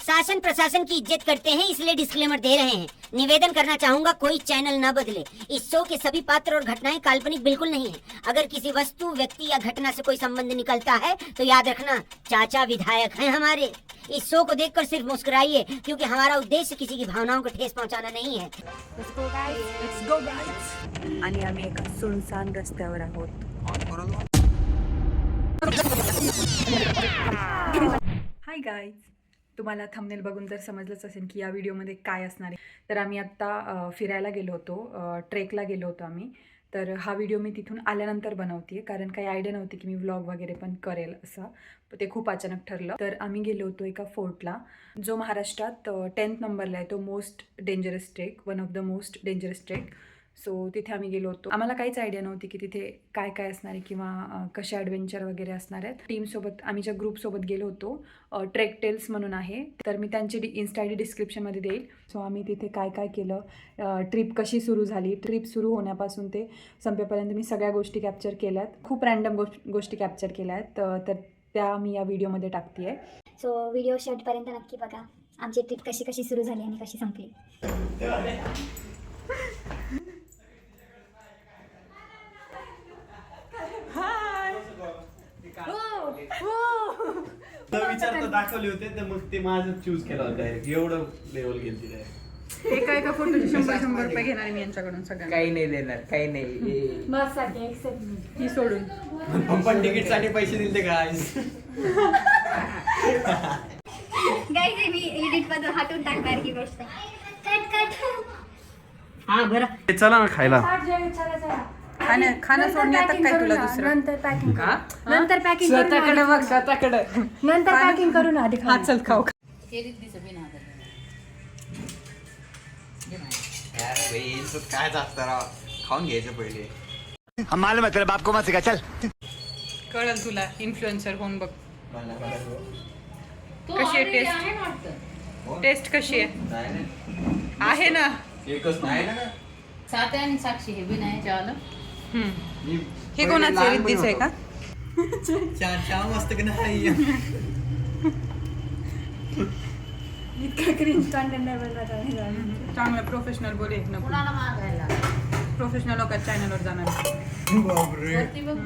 शासन प्रशासन की इज्जत करते हैं, इसलिए डिस्क्लेमर दे रहे हैं। निवेदन करना चाहूंगा, कोई चैनल न बदले। इस शो के सभी पात्र और घटनाएं काल्पनिक बिल्कुल नहीं है। अगर किसी वस्तु, व्यक्ति या घटना से कोई संबंध निकलता है तो याद रखना, चाचा विधायक हैं हमारे। इस शो को देखकर सिर्फ मुस्कुराइए, क्योंकि हमारा उद्देश्य किसी की भावनाओं को ठेस पहुंचाना नहीं है। Let's go guys. आणि आम्ही एका सुनसान रस्त्यावर आहोत। हाय गाईज, तुम्हाला थंबनेल बघून तर समजलंच असेल की या व्हिडिओमध्ये काय असणार आहे। तर आम्ही आत्ता फिरायला गेलो होतो, ट्रेकला गेलो होतो आम्ही। तर हा व्हिडिओ मी तिथून आल्यानंतर बनवते, कारण काही आयडिया नव्हती की मी व्लॉग वगैरे पण करेल असं, ते खूप अचानक ठरलं। तर आम्ही गेलो होतो एका फोर्टला, जो महाराष्ट्रात 10th नंबरला आहे, तो most dangerous trek, one of the most dangerous trek. So तिथे आम्ही गेलो होतो। आम्हाला काहीच आयडिया नव्हती की तिथे काय काय असणार आहे किंवा कसे ॲडव्हेंचर वगैरे असणार आहेत। टीमसोबत, आम्ही ज्या ग्रुपसोबत गेलो होतो, ट्रेक टेल्स म्हणून आहे, तर मी त्यांची इन्स्टा आय डी डिस्क्रिप्शनमध्ये देईल। सो आम्ही तिथे काय काय केलं, ट्रिप कशी सुरू झाली, ट्रिप सुरू होण्यापासून ते संपेपर्यंत मी सगळ्या गोष्टी कॅप्चर केल्यात। खूप रँडम गोष्टी कॅप्चर केल्या आहेत, तर त्या मी या व्हिडिओमध्ये टाकते आहे। सो व्हिडिओ शेवटपर्यंत नक्की बघा, आमची ट्रिप कशी कशी सुरू झाली आणि कशी संपली। विचार तर दाखवले होते, तर मग ते माझं चूज केलं होतं डायरेक्ट, एवढं लेवल गेली डायरेक्ट। एका फोटोचे 100 रुपये घेणार मी यांच्याकडून सगळ्यांना। काही नाही देणार, काही नाही। बससाठी एक्सेप्ट ही सोडून पण तिकीट साठी पैसे दिले गाईस। गाईज मी एडिट बद्दल हातून टाकणार की गोष्ट। Cut cut. हाँ बरं, चला ना खायला। खाना सोडण्यात काय तुला दुसरं? नंतर पॅकिंग का? नंतर पॅकिंग स्वतःकडे बघ, स्वतःकडे। नंतर पॅकिंग करू ना, आधी हा चल खाऊ। यार भाई, काय असतं राव, खाऊन घ्यायचं पहिले। हम मालूम है तेरे बाप को मत सिखा, चल। कळलं तुला, इन्फ्लुएन्सर होऊन बघ। कशी आहे टेस्ट? टेस्ट कशी आहे? आहे ना, एकच नाही ना। सात्या आणि साक्षी हे बी नाही चावलं। हे कोणाचं रिद्धीच आहे का? चहा मस्त की नाही। इतका क्रिंज कंटेंट नाही बनवायचा। चांगलं प्रोफेशनल बोल, एक नको कुणाला मागायला प्रोफेशनल लोक चॅनलवर जाणार। बापरे, वरती बघ।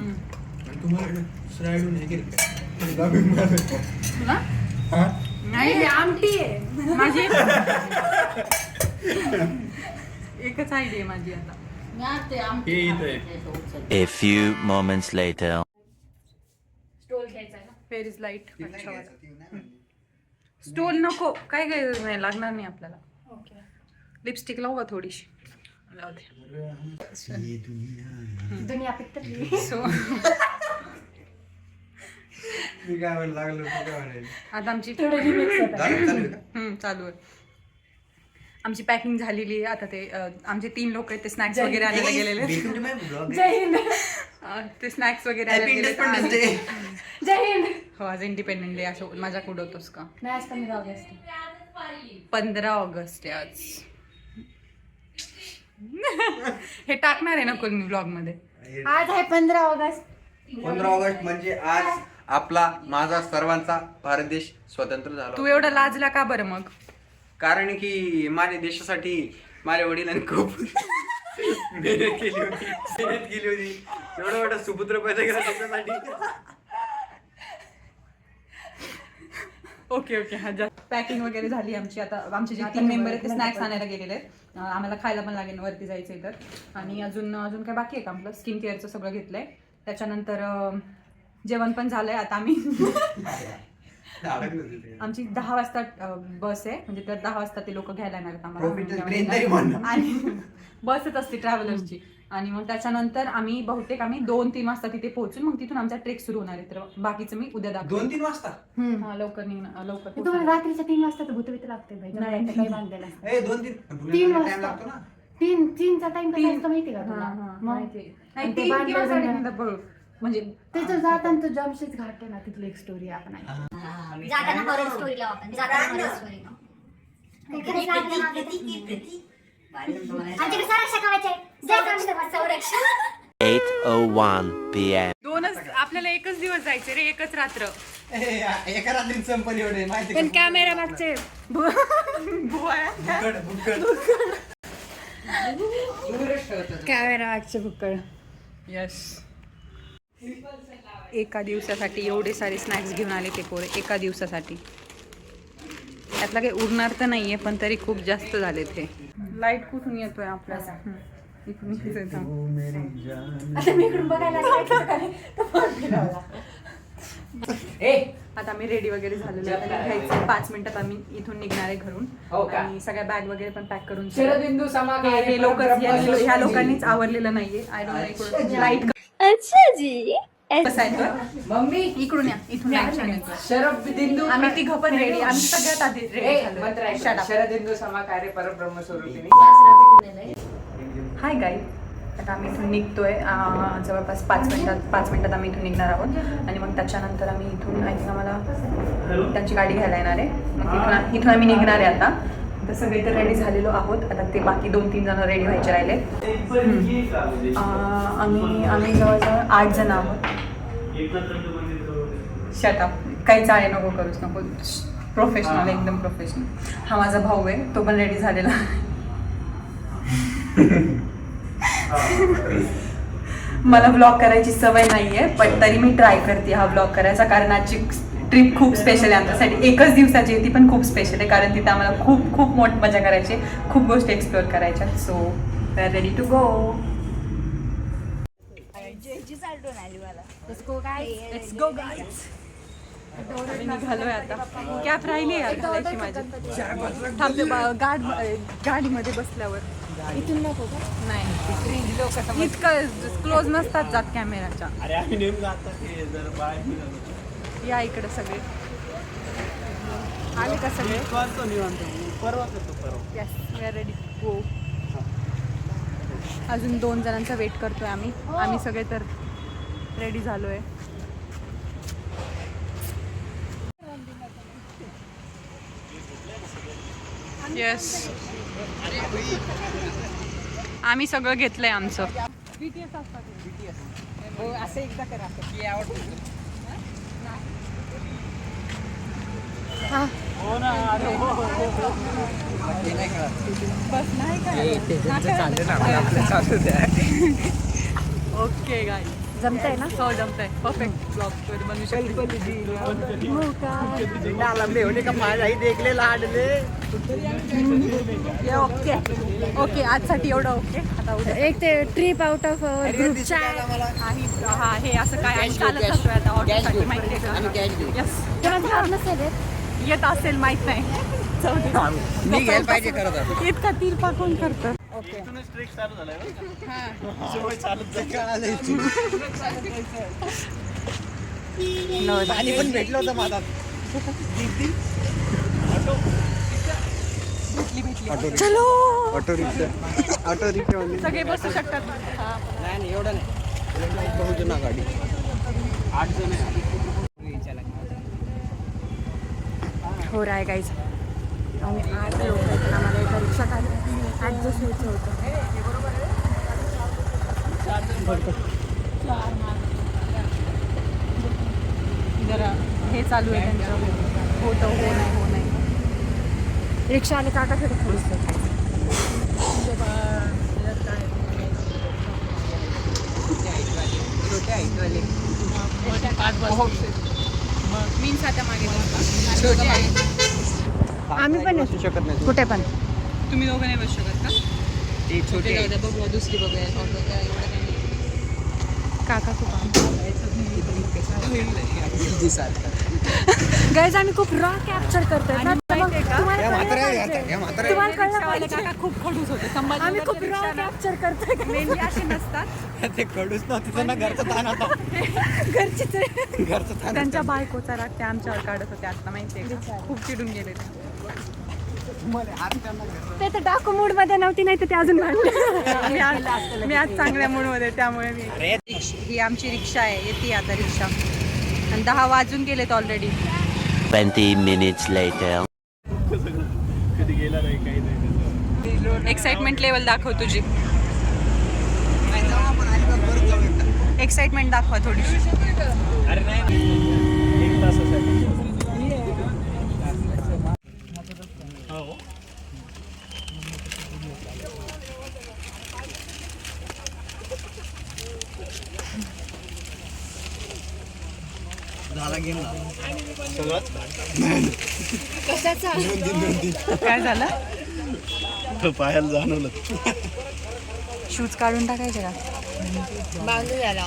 तुम्हाला स्लाइडून हे केलं तुला नाही, आमटी आहे माझी एकच आयडिया आहे माझी आता। मी आज ते आमटी हे इथं खाते. A few moments later. Stole घ्यायचा का? Where is light. स्टोल नको, काय काय नाही लागणार नाही आपल्याला। लिपस्टिक लावू का थोडीशी? जाऊ दे। दुनिया पिक्चर। सो मी काय म्हणायला लागलो, काय म्हणायला आता आमची चालू आहे का? चालू आहे। आमची पॅकिंग झालेली आहे आता। ते आमचे 3 लोक आहेत, ते स्नॅक्स वगैरे आणायला गेलेले आहेत। जय हिंद। ते स्नॅक्स वगैरे आणायला गेलेले आहेत। जय हिंद। हो, आज इंडिपेंडन्स डे, असं मजाक उडवतोस का? नाही, आज 15 ऑगस्ट। 15 ऑगस्ट आहे आज। हे टाकणार आहे ना कोण मी ब्लॉग मध्ये? आज आहे 15 ऑगस्ट। 15 ऑगस्ट म्हणजे आज आपला, माझा, सर्वांचा भारत देश स्वतंत्र झाला। तू एवढा लाजला का बरं मग? कारण की माझ्या देशासाठी माझ्या वडिलांनी खूप मेहनत केली होती। एवढा मोठा सुपुत्र पैदा केला त्याच्यासाठी। ओके ओके, हा जा। पॅकिंग वगैरे झाली आमची। आता आमचे जे 3 मेंबर आहेत ते स्नॅक्स आणायला गेलेले आहेत। आम्हाला खायला पण लागेल, वरती जायचंय तर। आणि अजून काय बाकी आहे का आपलं? स्किन केअरचं सगळं घेतलंय, त्याच्यानंतर जेवण पण झालंय। आता आम्ही आमची 10 वाजता बस आहे, म्हणजे तर 10 वाजता ते लोक घ्यायला येणार आहेत आम्हाला। आणि बसच असते ट्रॅव्हलर्सची। आणि मग त्याच्यानंतर आम्ही बहुतेक 2-3 वाजता तिथे पोहोचून मग तिथून आमचा ट्रेक सुरू होणार आहे। तर बाकीचं मी उद्या दाखवते। 2-3 वाजता? हा, लवकर निघणार, लवकर तुम्हाला पोहोचणार. रात्रीच्या 3 वाजता तर भूतभीत लागते भाई। नाही. काही बांधलेला 2-3 वाजता. टाइम लागतो ना। 3चा टाइम कसा असतो माहिती का हा, तुला? हा, मग माहिती आहे. नाही, आणि ते 3 किंवा बांधलेलं 3:30 बघू. म्हणजे तिथं जाताना तो जमशेद घाट आहे ना, तिथली एक स्टोरी आपण जाताना हॉरर स्टोरी लाव आपण, जाताना हॉरर स्टोरी। आमच्याकडे संरक्षण करायचे, संरक्षण। 8:01 p.m. आपल्याला एकच दिवस जायचं रे, एकच रात्र। एका रात्रीत संपल एवढे माहिती पण कॅमेरा मागचे कॅमेरा मागचे भुक्कड. यस, एका दिवसासाठी एवढे सारे स्नॅक्स घेऊन आले ते पोरे एका दिवसासाठी. त्यातला काही उरणार तर नाहीये पण तरी खूप जास्त झाले ते. लाईट कुठून येतोय आपल्याला? इकडून येतोय का? आता मी इकडून बघायला आता आम्ही रेडी वगैरे झालेलो आहे. घ्यायचं 5 मिनिटात आम्ही इथून निघणार आहे घरून. आणि सगळ्या बॅग वगैरे पण पॅक करून. हे लोक ह्या लोकांनीच आवरलेलं नाहीये. आय डोंट नो लाईट अच्छा जी कसा येतोय. मम्मी इकडून या, इथून शरद बिंदू. आम्ही तिघं पण रेडी. आम्ही सगळ्यात आधी रेडी. शरद बिंदू समाकार्य परब्रह्म स्वरूपिणी. हाय गाईज, आता आम्ही इथून निघतोय. जवळपास 5 मिनिटात आम्ही इथून निघणार आहोत. आणि मग त्याच्यानंतर आम्ही इथून आय थिंक आम्हाला त्यांची गाडी घ्यायला येणार आहे. मग इथून आम्ही निघणार आहे. आता तर सगळे तर रेडी झालेलो आहोत. आता ते बाकी 2-3 जण रेडी व्हायचे राहिले. आम्ही जवळजवळ 8 जण आहोत. शटअप, काही चाळे नको करूच नको. प्रोफेशनल, एकदम प्रोफेशनल. हा माझा भाऊ आहे, तो पण रेडी झालेला. मला ब्लॉग करायची सवय नाहीये पण तरी मी ट्राय करते हा ब्लॉग करायचा. कारण आजची ट्रिप खूप स्पेशल आहे आमच्यासाठी. एकच दिवसाची आहे ती पण खूप स्पेशल आहे. कारण तिथे आम्हाला खूप खूप मोठी मजा करायची, खूप गोष्टी एक्सप्लोअर करायच्या. So we are ready to go. निघालोय आता. कॅप राहिली यार घालायची माझी. थांबते गाडीमध्ये बसल्यावर. इथून नको का? नाही, इतकं क्लोज नसतात जात कॅमेराच्या. अरे आम्ही नेमकं आता ते जरा बाहेर निघालो. या इकडे सगळे आले का सगळे? परवा करतो परवा. Yes, we are ready go. अजून 2 जणांचा वेट करतोय आम्ही. आम्ही सगळे तर रेडी झालोय. यस, आम्ही सगळं घेतलंय आमचं. असं एकदा करा. बस नाही ओके गाई, जमतंय ना? हो जमतंय. परफेक्ट ब्लॉग बनवू शकतो. ओके ओके, आजसाठी एवढं ओके. आता उद्या एक ते ट्रिप आउट ऑफ ग्रुपच्या हा हे असं काय आम्ही चालत जातोय आता ऑटोसाठी, माहिती आहे का? यस, येत असेल माहित नाही. मी घ्यायला पाहिजे करत. इतका तीर पाकून करतं. ओके, इथूनच ट्रेक चालू झालाय बरं. सवय चालत जायचं. पाणी पण भेटलं होतं माझा. चलो ऑटो रिक्षा सगळे बसू शकतात. नाही एवढं नाही. बहुजना गाडी 8 जण आहे. हो राय गाईज, आम्ही 8 लोक आहेत पण आम्हाला एका रिक्षात ॲडजस्ट व्हायचं होतं. जरा हे चालू आहे त्यांचं, होतं हो नाही. रिक्षा आले काका थोडे मीन्स आता मागे आम्ही पण बसू शकत नाही. कुठे पण तुम्ही दोघं नाही बसू शकत का? ती छोटी आहे. बघू दुसरी बघूया. काका खूप गाईज आम्ही खूप रॉ कॅप्चर करतोय ना. तुम्हाला कळलं पाहिजे काका खूप खडूस होते. आम्ही खूप रॉ कॅप्चर करतोय. मेनली असे नसतात ते कडूच नव्हते त्यांना घरचं ताण होता. घरचीच घरचं ताण. त्यांच्या बायकोचा राग ते आमच्यावर काढत होते. आता माहितीये का, खूप चिडून गेले ते तर डाकू मूड मध्ये नव्हती, नाही तर ते अजून भांडले. मी आज चांगल्या मूड मध्ये, त्यामुळे मी. ही आमची रिक्षा आहे, येते आता रिक्षा. आणि 10 वाजून गेलेत ऑलरेडी. 20 minutes later. कधी गेला नाही, काही नाही. एक्साइटमेंट लेवल दाखव तुझी. एक्साइटमेंट दाखवा थोडीशी. अरे नाही 1 तास काय झालं? पायाला जाणवलं. शूज काढून टाकायचे का? बांधू झाला.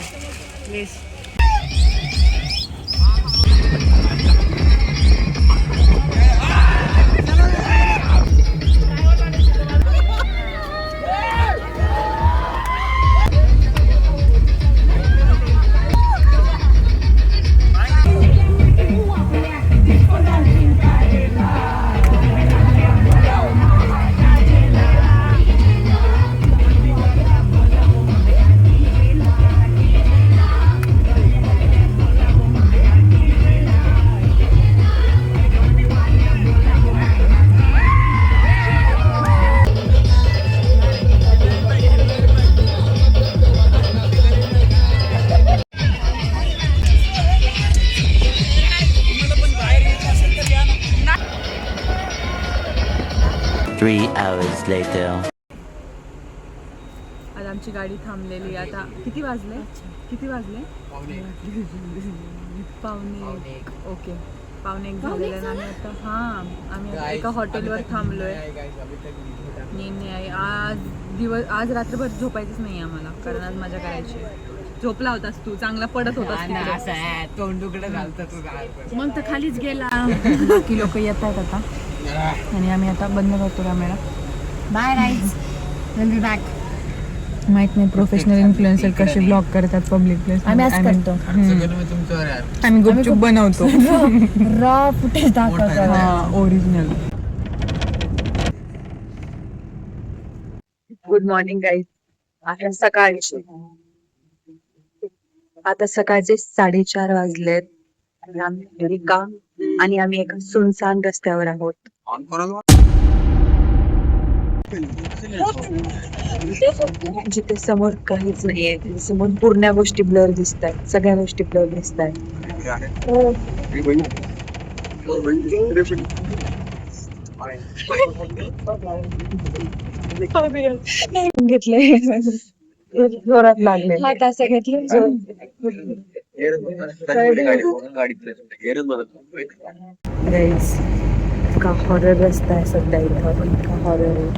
Three hours later. आज आमची गाडी थांबलेली. आता किती वाजले? पावणे एक. ओके, पावणे एक झालेलं आहे. आम्ही आता आम्ही आता एका हॉटेलवर थांबलोय. नाही आज रात्रभर झोपायचंच नाही आम्हाला, कारण आज मजा करायची. झोपला होतास तू, चांगला पडत होतास तोंडुकडे घालतो मग तर खालीच गेला. बाकी लोक येत आहेत आता आणि आम्ही आता बंद करतो camera. Bye guys, will be back. माहित नाही प्रोफेशनल इन्फ्लुएन्सर कसे ब्लॉग करतात पब्लिक प्लेस. आम्ही असं करतो. आम्ही गुपचूप बनवतो. रॉ फुटेज दाखवतो. ओरिजिनल. Good morning guys. आता सकाळचे 4:30 वाजलेत आणि आम्ही रिकाम आणि आम्ही एका सुनसान रस्त्यावर आहोत. जिथे समोर काहीच नाहीये. समोर पूर्ण गोष्टी ब्लर दिसत आहेत. सगळ्या गोष्टी ब्लर दिसत आहेत. घेतलंय जोरात लागले. हात असं घेतलं. इतका हॉरर रस्ता आहे सध्या इथं. इतका हॉरर आहे,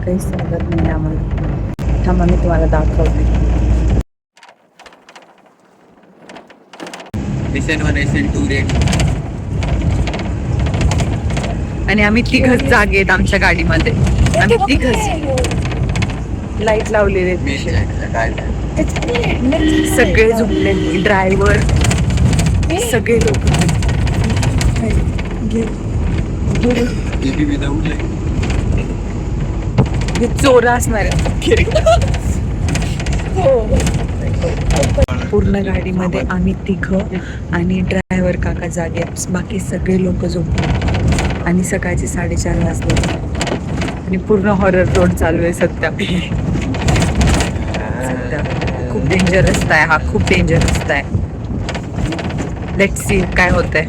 काही समजत नाही आम्हाला. थांबा मी तुम्हाला दाखवते. आणि आम्ही तिघच जागे आहेत आमच्या गाडीमध्ये. आम्ही तिघच. लाईट लावलेले सगळे झोपले. ड्रायव्हर सगळे लोक चोर असणार आहे. पूर्ण गाडीमध्ये आम्ही तिघं आणि ड्रायव्हर काका जागे. बाकी सगळे लोक झोपले आणि सकाळचे 4:30 वाजले आणि पूर्ण हॉरर रोड चालू आहे सध्या. खूप डेंजर रस्ता आहे हा. खूप डेंजर रस्ता आहे. लेट्स सी काय होतंय.